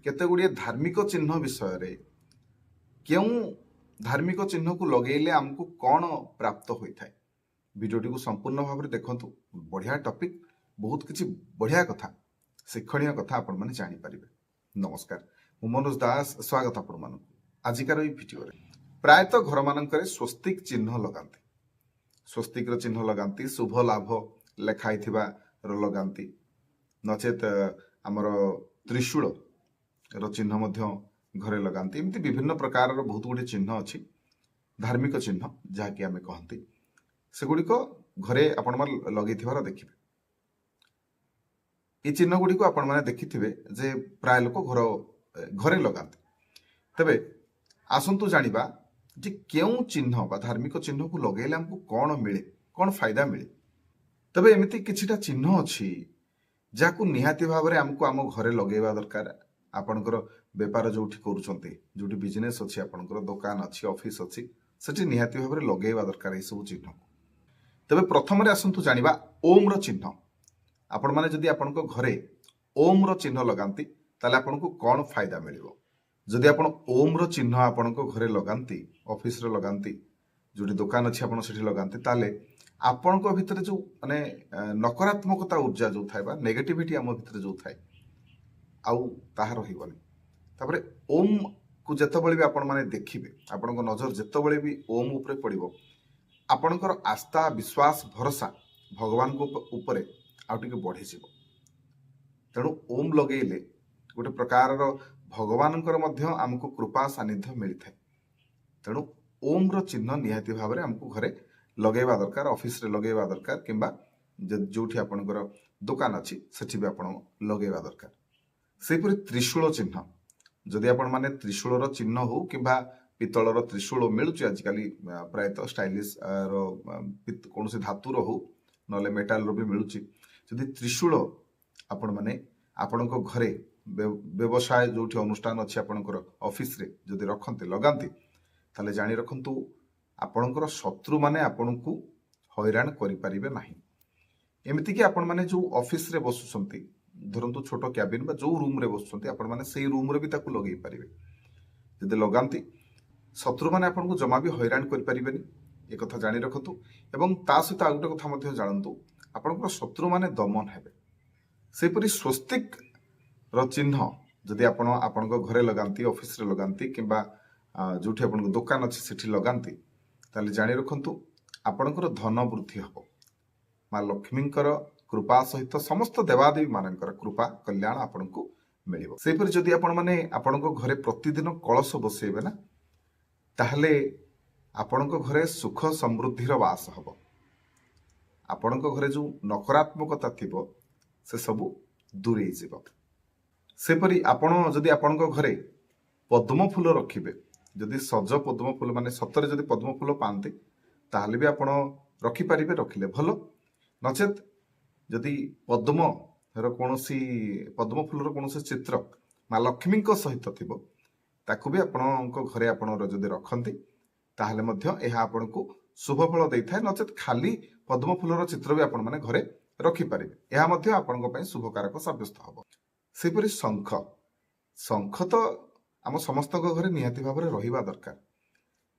केते गुड़िए धार्मिक चिन्ह विषय क्यों धार्मिक चिन्ह को लगेले आमको कौन प्राप्त होता है भिडियोटी को संपूर्ण भाव में देखंतु। बढ़िया टॉपिक, बहुत किसी बढ़िया कथा, शिक्षणीय कथा आपण माने जानि परिबे। नमस्कार, मु मनोज दास, स्वागत आपण मानक आजिकार ई भिडियो रे। प्रायतः घर मानकरे स्वस्तिक चिन्ह लगांती, स्वस्तिक रो चिन्ह लगांती, शुभ लाभ लेखाई थिबा रो लगांती, नचेत हमर त्रिशूल रो चिन्ह मध्य घरे लगांती। एमती विभिन्न प्रकार रो बहुत गुडी चिन्ह अछि, धार्मिक चिन्ह जहाँकि आमे कहंती, सेगुड़िक घरे आपण माने लगेथिबार देखिबे। ये चिन्ह गुड़ी को आपण माने देखिथिबे जे प्राय लोक घरे लगांती। तबे आसंतु जानिबा जे केउ चिन्ह बा धार्मिक चिन्ह को लगेले हमको कौन मिले, कौन फायदा मिले। तबे एमिति किछिटा चिन्ह अछि जाकु निहाती भाव में आमको आम घरे लगेबा दरकार। आपणकर बेपार जोठी करूछंती, जोठी बिजनेस अछि, आपणकर दुकान अछि, ऑफिस अछि, सेठी निहाती भाव में लगेबा दरकार ए सब चिन्ह। तबे प्रथम रे आसंतु जानिबा ओम रो चिन्ह। आपण माने जदि आपणको घरे ओम रो चिन्ह लगांती ताले आपणको कोन फायदा मिलिबो। जदि आपण ओम रो चिन्ह आपणको घरे लगांती, ऑफिस रे लगांती, जोठी दुकान अछि आपण सेठी लगांती, ताले आपणको भितरे जो माने नकारात्मकता ऊर्जा जो थाय बा नेगेटिविटी आम भितरे जो थाय आउ ताहा रहिबनी। तापरे ओम को जेतबळे भी आपण माने देखिबे, आपणको नजर जेतबळे भी ओम ऊपर पड़िबो, आपणकर आस्था, विश्वास, भरोसा भगवान को ऊपर आउ टिके बढ़ी जिवो। तेणु ओम लगेले गोटे प्रकार भगवानकर मध्य आमको कृपा सानिध्य मिलता है। तेणु ओम रो चिन्ह निहाती भाव में आमको घरे लगेबा दरकार, ऑफिस रे लगेबा दरकार, किंबा जोठी आपणकर दुकान अछि सेठी भी आपण लगेबा दरकार। सेपरि त्रिशूल चिन्ह, जदि आपण माने त्रिशूल रो चिन्ह हो किंबा पितल रो त्रिशूल मिलुची आजिकाली प्रायतः स्टाइलिश रो कौन से धातु रो हो नले मेटाल रो भी मिलुची। जदि त्रिशूल आपण माने आपणको घरे व्यवसाय जोठी अनुष्ठान अछि आपणकर ऑफिस रे जदि रखन्ते लगांती, ताले जानि रखंतु आपणकर शत्रु माने आपणको हैरान करि परिबे नाही। एमिति कि आपण माने जो ऑफिस रे बसुसंती, धरंतु छोट कैबिन बा जो रूम रे बसुसंती, आपण माने सेही रूम रे भी ताकू लगेई परिबे। जदि लगांती शत्रु माने आपणको जमा भी हैरान करि परिबेनी, ए कथा जानि रखंतु। एवं ता सहित आ गोटे कथा मध्ये जानंतु, आपणकर शत्रु माने दमन हेबे। सेपरि स्वस्तिक रो चिन्ह जदि आपण आपणको घरे लगांती, ऑफिस रे लगांती, किंबा जोठी आपणको दुकान अछि सेठी लगांती, ताले जानि रखंतु आपणकर धन वृद्धि हबो। माँ लक्ष्मींकर कृपा सहित समस्त देवादेवी मानकर कृपा कल्याण आपणको मिलिबो। सेपरि जदि आपण माने आपणको घरे प्रतिदिन कलश बसेबे ना, ताहले आपणको घरे सुख समृद्धिर वास हबो। आपणको घरे जो नकारात्मकता थिबो से सबु दूरेई जिवो। सेपरि आपण जदि आपणको घरे पद्म फूल रखिबे, जदि सज पद्म फूल माने सतरे जदि पद्म फूल पांते, ताहले भी आपण रखि परिबे, रखिले भलो। नचेत जदि पद्म फूलर कौन चित्र माँ लक्ष्मी सहित थिबो, ताकू भी आपणको घरे आपण जदि रखंती, ताहले मध्य एहा आपणको शुभ फल देइथाय। नचेत खाली पद्म फूलर चित्र भी आपण माने घरे रखि परिबे, एहा मध्य आपणको पय शुभकारक साब्यस्त हबो। सेपरि शंख, शंख तो आम समस्त घरे निहाती भाव में रहिबा दरकार।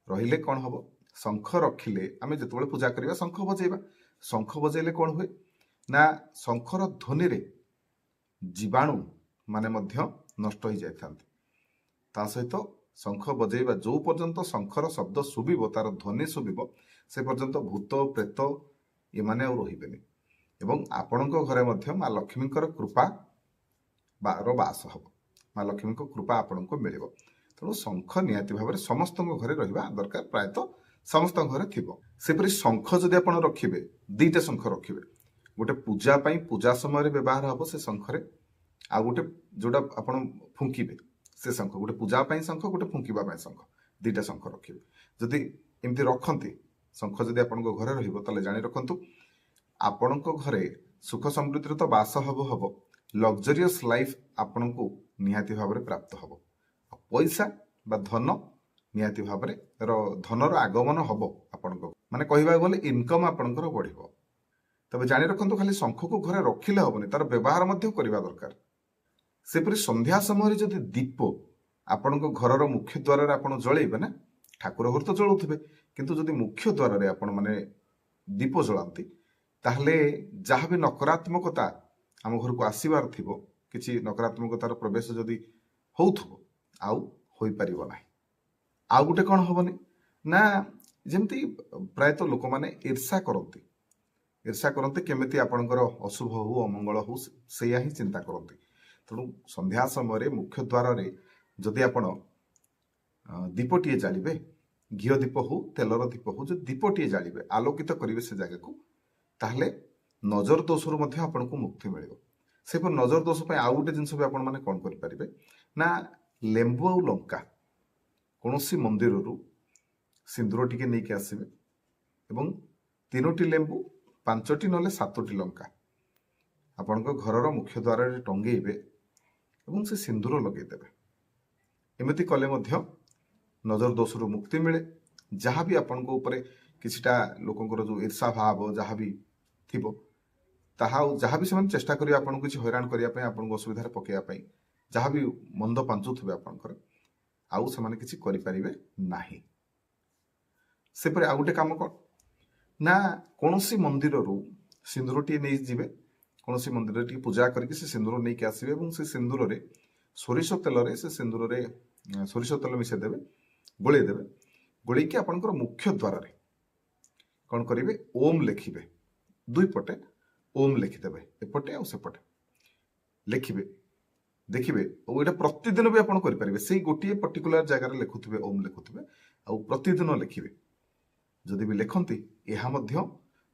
रहिले कौन हबो, शंख रखिले आमे जेतबेले पूजा करिबा शंख बजेबा। शंख बजेले कौन हुए ना, शंखर ध्वनि रे जीवाणु माने मध्य नष्ट हो जाइथांती। ता सहित शंख बजेबा जो पर्यंत शंखर शब्द शुभिबो, तार ध्वनि शुभिबो, से पर्यंत भूत प्रेत ये माने और रहिबेनी। एवं आपणको घरे मध्य माँ लक्ष्मींकर कृपा बार वास हबो, माँ लक्ष्मी कृपा आपणको मिलिबो। तेणु शंख निहाती भाव में समस्त घरे रहिबा दरकार, प्रायतः समस्त घरे थिबो। सेपरि शंख जदि आपण रखिबे, दुईटा शंख रखिबे, गोटे पूजा पाई पूजा समय व्यवहार हबो से शंखरे, आ गोटे जोटा आपण फुंकिबे से शंख, गोटे पूजा पाई शंख, गोटे फुंकिबा पाई शंख, दुईटा शंख रखिबे। जदि एमती रखंती शंख जदि आपणको घरे रहिबो, ताले जानि रखंतु आपणको घरे सुख समृद्धि तो वास हबो, लग्जरियस लाइफ आपणको निहाती भाव में प्राप्त हबो। पैसा बा धन निहाती भाव में धनर आगमन हबो, आपणको माने कहबा गले इनकम आपणकर बढ़िबो। तबे जानि रखंतु खाली शंख को घरे रखिले हबनी, तार व्यवहार मध्य करिबा दरकार। ସେପରି ସନ୍ଧ୍ୟା ସମୟରେ ଯଦି ଦୀପ ଆପଣଙ୍କ ଘରର ମୁଖ୍ୟ ଦ୍ୱାରରେ ଆପଣ ଜଳେଇବେ ନା, ଠାକୁର ଘର ତ ଜଳଉଥିବେ, କିନ୍ତୁ ଯଦି ମୁଖ୍ୟ ଦ୍ୱାରରେ ଆପଣ ମାନେ ଦୀପ ଜଳାନ୍ତି ତାହେଲେ ଯାହା ବି ନକାରାତ୍ମକତା ଆମ ଘରକୁ ଆସିବାର ଥିବ, କିଛି ନକାରାତ୍ମକତାର ପ୍ରବେଶ ଯଦି ହଉଥିବ ଆଉ ହୋଇପାରିବ ନାହିଁ। ଆଉ ଗୋଟେ କଣ ହବନି ନା, ଯେମିତି ପ୍ରାୟତଃ ଲୋକମାନେ ଈର୍ଷା କରନ୍ତି କେମିତି ଆପଣଙ୍କର ଅଶୁଭ ହଉ ଅମଙ୍ଗଳ ହଉ, ସେଇଆ ହିଁ ଚିନ୍ତା କରନ୍ତି। ତେଣୁ ସନ୍ଧ୍ୟା ସମୟରେ ମୁଖ୍ୟ ଦ୍ୱାରରେ ଯଦି ଆପଣ ଦୀପଟିଏ ଜାଳିବେ, ଘିଅ ଦୀପ ହଉ ତେଲର ଦୀପ ହଉ, ଯଦି ଦୀପଟିଏ ଜାଳିବେ, ଆଲୋକିତ କରିବେ ସେ ଜାଗାକୁ, ତାହେଲେ ନଜର ଦୋଷରୁ ମଧ୍ୟ ଆପଣଙ୍କୁ ମୁକ୍ତି ମିଳିବ। ସେପରି ନଜର ଦୋଷ ପାଇଁ ଆଉ ଗୋଟେ ଜିନିଷ ବି ଆପଣମାନେ କଣ କରିପାରିବେ ନା, ଲେମ୍ବୁ ଆଉ ଲଙ୍କା କୌଣସି ମନ୍ଦିରରୁ ସିନ୍ଦୁର ଟିକେ ନେଇକି ଆସିବେ ଏବଂ 3ଟି ଲେମ୍ବୁ 5ଟି ନହେଲେ 7ଟି ଲଙ୍କା ଆପଣଙ୍କ ଘରର ମୁଖ୍ୟ ଦ୍ୱାରରେ ଟଙ୍ଗେଇବେ ଏବଂ ସେ ସିନ୍ଦୁର ଲଗେଇଦେବେ। ଏମିତି କଲେ ମଧ୍ୟ ନଜର ଦୋଷରୁ ମୁକ୍ତି ମିଳେ। ଯାହା ବି ଆପଣଙ୍କ ଉପରେ କିଛିଟା ଲୋକଙ୍କର ଯୋଉ ଈର୍ଷା ଭାବ ଯାହା ବି ଥିବ, ତାହା ଯାହା ବି ସେମାନେ ଚେଷ୍ଟା କରିବେ ଆପଣଙ୍କୁ କିଛି ହଇରାଣ କରିବା ପାଇଁ, ଆପଣଙ୍କୁ ଅସୁବିଧାରେ ପକେଇବା ପାଇଁ, ଯାହା ବି ମନ୍ଦ ପାଞ୍ଚୁଥିବେ ଆପଣଙ୍କର, ଆଉ ସେମାନେ କିଛି କରିପାରିବେ ନାହିଁ। ସେପରି ଆଉ ଗୋଟେ କାମ କଣ ନା, କୌଣସି ମନ୍ଦିରରୁ ସିନ୍ଦୁରଟିଏ ନେଇଯିବେ, କୌଣସି ମନ୍ଦିରରେ ଟିକେ ପୂଜା କରିକି ସେ ସିନ୍ଦୁର ନେଇକି ଆସିବେ ଏବଂ ସେ ସିନ୍ଦୁରରେ ସୋରିଷ ତେଲ ମିଶାଇ ଦେବେ, ଗୋଳେଇ ଦେବେ। ଗୋଳେଇକି ଆପଣଙ୍କର ମୁଖ୍ୟ ଦ୍ୱାରରେ କଣ କରିବେ, ଓମ୍ ଲେଖିବେ, 2 ପଟେ ଓମ୍ ଲେଖିଦେବେ, ଏପଟେ ଆଉ ସେପଟେ ଲେଖିବେ। ଦେଖିବେ, ଆଉ ଏଇଟା ପ୍ରତିଦିନ ବି ଆପଣ କରିପାରିବେ, ସେଇ ଗୋଟିଏ ପର୍ଟିକୁଲାର ଜାଗାରେ ଲେଖୁଥିବେ, ଓମ୍ ଲେଖୁଥିବେ ଆଉ ପ୍ରତିଦିନ ଲେଖିବେ। ଯଦି ବି ଲେଖନ୍ତି, ଏହା ମଧ୍ୟ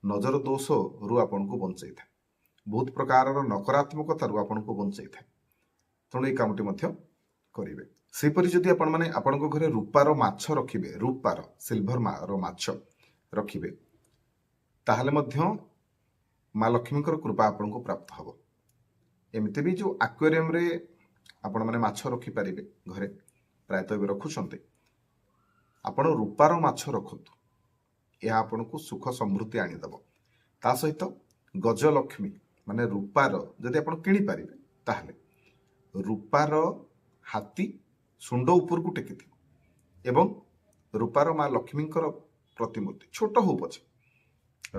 ନଜର ଦୋଷରୁ ଆପଣଙ୍କୁ ବଞ୍ଚେଇଥାଏ, ବହୁତ ପ୍ରକାରର ନକାରାତ୍ମକତାରୁ ଆପଣଙ୍କୁ ବଞ୍ଚେଇଥାଏ। ତେଣୁ ଏଇ କାମଟି ମଧ୍ୟ କରିବେ। ସେହିପରି ଯଦି ଆପଣମାନେ ଆପଣଙ୍କ ଘରେ ରୂପାର ମାଛ ରଖିବେ, ରୂପାର ସିଲଭର ମାଛ ରଖିବେ, ତାହେଲେ ମଧ୍ୟ ମା ଲକ୍ଷ୍ମୀଙ୍କର କୃପା ଆପଣଙ୍କୁ ପ୍ରାପ୍ତ ହେବ। ଏମିତି ବି ଯୋଉ ଆକ୍ୱାରିୟମରେ ଆପଣମାନେ ମାଛ ରଖିପାରିବେ, ଘରେ ପ୍ରାୟତଃ ଏବେ ରଖୁଛନ୍ତି, ଆପଣ ରୂପାର ମାଛ ରଖନ୍ତୁ, ଏହା ଆପଣଙ୍କୁ ସୁଖ ସମୃଦ୍ଧି ଆଣିଦେବ। ତା ସହିତ ଗଜଲକ୍ଷ୍ମୀ ମାନେ ରୂପାର ଯଦି ଆପଣ କିଣିପାରିବେ, ତାହେଲେ ରୂପାର ହାତୀ ଶୁଣ୍ଡ ଉପରକୁ ଟେକିଥିବ ଏବଂ ରୂପାର ମା ଲକ୍ଷ୍ମୀଙ୍କର ପ୍ରତିମୂର୍ତ୍ତି ଛୋଟ ହଉ ପଛେ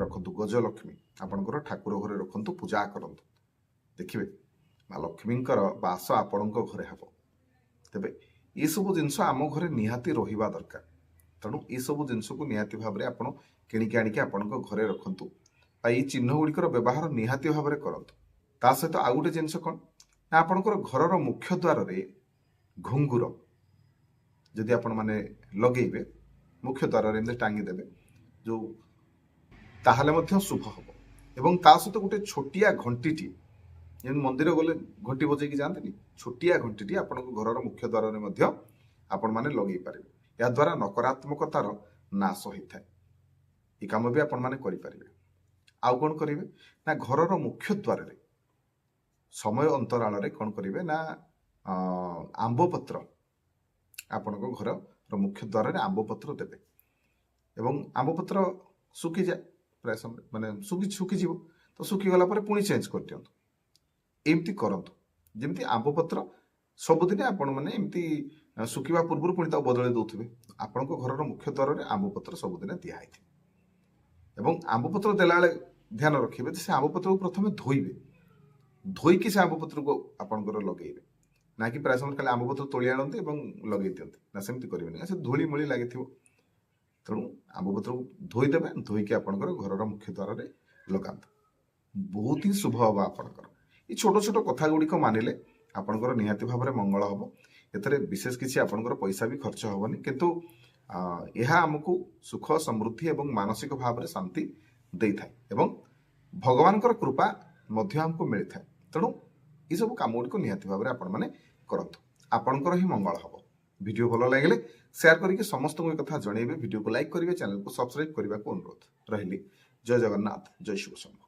ରଖନ୍ତୁ। ଗଜଲକ୍ଷ୍ମୀ ଆପଣଙ୍କର ଠାକୁର ଘରେ ରଖନ୍ତୁ, ପୂଜା କରନ୍ତୁ, ଦେଖିବେ ମା ଲକ୍ଷ୍ମୀଙ୍କର ବାସ ଆପଣଙ୍କ ଘରେ ହେବ। ତେବେ ଏସବୁ ଜିନିଷ ଆମ ଘରେ ନିହାତି ରହିବା ଦରକାର। ତେଣୁ ଏସବୁ ଜିନିଷକୁ ନିହାତି ଭାବରେ ଆପଣ କିଣିକି ଆଣିକି ଆପଣଙ୍କ ଘରେ ରଖନ୍ତୁ ବା ଏଇ ଚିହ୍ନ ଗୁଡ଼ିକର ବ୍ୟବହାର ନିହାତି ଭାବରେ କରନ୍ତୁ। ତା ସହିତ ଆଉ ଗୋଟେ ଜିନିଷ କଣ ନା, ଆପଣଙ୍କର ଘରର ମୁଖ୍ୟ ଦ୍ୱାରରେ ଘୁଙ୍ଗୁର ଯଦି ଆପଣ ମାନେ ଲଗେଇବେ, ମୁଖ୍ୟ ଦ୍ୱାରରେ ଏମିତି ଟାଙ୍ଗିଦେବେ ଯୋଉ, ତାହେଲେ ମଧ୍ୟ ଶୁଭ ହବ। ଏବଂ ତା ସହିତ ଗୋଟେ ଛୋଟିଆ ଘଣ୍ଟିଟିଏ, ଯେମିତି ମନ୍ଦିର ଗଲେ ଘଣ୍ଟି ବଜେଇକି ଯାଆନ୍ତିନି, ଛୋଟିଆ ଘଣ୍ଟିଟିଏ ଆପଣଙ୍କ ଘରର ମୁଖ୍ୟ ଦ୍ୱାରରେ ମଧ୍ୟ ଆପଣମାନେ ଲଗେଇ ପାରିବେ। ଏହା ଦ୍ୱାରା ନକାରାତ୍ମକତାର ନାଶ ହୋଇଥାଏ। ଏ କାମ ବି ଆପଣମାନେ କରିପାରିବେ। ଆଉ କଣ କରିବେ ନା, ଘରର ମୁଖ୍ୟ ଦ୍ୱାରରେ ସମୟ ଅନ୍ତରାଳରେ କଣ କରିବେ ନା, ଆମ୍ବ ପତ୍ର ଆପଣଙ୍କ ଘରର ମୁଖ୍ୟ ଦ୍ୱାରରେ ଆମ୍ବ ପତ୍ର ଦେବେ ଏବଂ ଆମ୍ବ ପତ୍ର ଶୁଖିଯାଏ, ପ୍ରାୟ ସମୟ ମାନେ ଶୁଖିଯିବ, ତ ଶୁଖିଗଲା ପରେ ପୁଣି ଚେଞ୍ଜ କରିଦିଅନ୍ତୁ। ଏମିତି କରନ୍ତୁ ଯେମିତି ଆମ୍ବ ପତ୍ର ସବୁଦିନେ ଆପଣ ମାନେ ଏମିତି ଶୁଖିବା ପୂର୍ବରୁ ପୁଣି ତାକୁ ବଦଳେଇ ଦଉଥିବେ। ଆପଣଙ୍କ ଘରର ମୁଖ୍ୟ ଦ୍ୱାରରେ ଆମ୍ବ ପତ୍ର ସବୁଦିନେ ଦିଆହେଇଥିବ ଏବଂ ଆମ୍ବ ପତ୍ର ଦେଲାବେଳେ ଧ୍ୟାନ ରଖିବେ ଯେ ସେ ଆମ୍ବ ପତ୍ରକୁ ପ୍ରଥମେ ଧୋଇବେ, ଧୋଇକି ସେ ଆମ୍ବ ପତ୍ରକୁ ଆପଣଙ୍କର ଲଗେଇବେ, ନା କି ପ୍ରାୟ ସମୟ ଖାଲି ଆମ୍ବ ପତ୍ର ତୋଳି ଆଣନ୍ତି ଏବଂ ଲଗେଇ ଦିଅନ୍ତି, ନା ସେମିତି କରିବେନି, ସେ ଧୂଳି ମୂଳି ଲାଗିଥିବ। ତେଣୁ ଆମ୍ବ ପତ୍ରକୁ ଧୋଇଦେବେ, ଧୋଇକି ଆପଣଙ୍କର ଘରର ମୁଖ୍ୟ ଦ୍ୱାରରେ ଲଗାନ୍ତୁ, ବହୁତ ହିଁ ଶୁଭ ହବ ଆପଣଙ୍କର। এই ଛୋଟ ଛୋଟ କଥା ଗୁଡ଼ିକ ମାନିଲେ ଆପଣଙ୍କର ନିହାତି ଭାବରେ ମଙ୍ଗଳ ହବ। ଏଥିରେ ବିଶେଷ କିଛି ଆପଣଙ୍କର ପଇସା ବି ଖର୍ଚ୍ଚ ହବନି, କିନ୍ତୁ ଏହା ଆମକୁ ସୁଖ ସମୃଦ୍ଧି ଏବଂ ମାନସିକ ଭାବରେ ଶାନ୍ତି ଦେଇଥାଏ ଏବଂ ଭଗବାନଙ୍କର କୃପା ମଧ୍ୟ ଆମକୁ ମିଳିଥାଏ। ତେଣୁ ଏସବୁ କାମ ଗୁଡ଼ିକୁ ନିହାତି ଭାବରେ ଆପଣମାନେ କରନ୍ତୁ, ଆପଣଙ୍କର ହିଁ ମଙ୍ଗଳ ହବ। ଭିଡ଼ିଓ ଭଲ ଲାଗିଲେ ସେୟାର କରିକି ସମସ୍ତଙ୍କୁ ଏ କଥା ଜଣେଇବେ, ଭିଡ଼ିଓକୁ ଲାଇକ୍ କରିବେ, ଚ୍ୟାନେଲକୁ ସବସ୍କ୍ରାଇବ୍ କରିବାକୁ ଅନୁରୋଧ ରହିଲି। ଜୟ ଜଗନ୍ନାଥ, ଜୟ ଶିବ ଶମ୍ଭୁ।